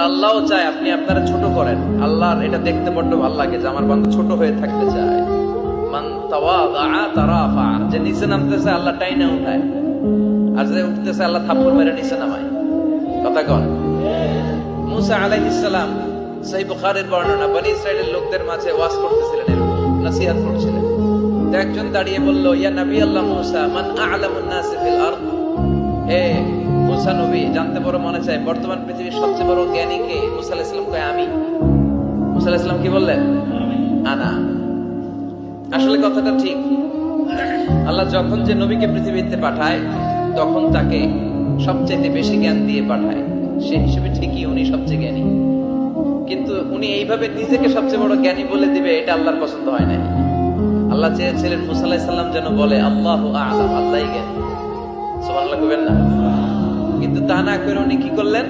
আল্লাহও চায় আপনি আপনারা ছোট করেন। আল্লাহর এটা দেখতে বড্ড ভালো লাগে যে আমার বান্দা ছোট হয়ে থাকতে চায়। মান তাওয়াদা তারাফা, যে নিচে নামতেছে আল্লাহ টাইনা উঠায়, আর যে উঠতেছে আল্লাহ থাপ্পড় মেরে নিচে নামায়। কথা কন। মুসা আলাইহিস সালাম, সহিহ বুখারীর বর্ণনা, বনি ইসরাইলের লোকদের মাঝে ওয়াজ করতেছিলেন, এরকম নসিহত করছিলেন। তো একজন দাঁড়িয়ে বলল, ইয়া নবী আল্লাহ মুসা, মান আ'লামুন নাস ফিল আরদ। হে মুসা নবী, জানতে বড় মনে চায় বর্তমান পৃথিবীর সবচেয়ে বড় জ্ঞানী কে? মুসা আলাইহিস সালাম কয় আমি। মুসা আলাইহিস সালাম কি বললেন? আনা। আসলে কথাটা ঠিক। আল্লাহ যখন যে নবীকে পৃথিবীতে পাঠায় তখন তাকে সবচেয়ে বেশি জ্ঞান দিয়ে পাঠায়, সেই হিসেবে ঠিকই উনি সবচেয়ে জ্ঞানী। কিন্তু উনি এইভাবে নিজেকে সবচেয়ে বড় জ্ঞানী বলে দিবে, এটা আল্লাহর পছন্দ হয় না। আল্লাহ চেয়েছিলেন মুসা আলাইহিস সালাম যেন বলে আল্লাহু আ'লাম, আল্লাহই জ্ঞানী। সুবহানাল্লাহ কইবেন না? কিন্তু তা না করে উনি কি করলেন?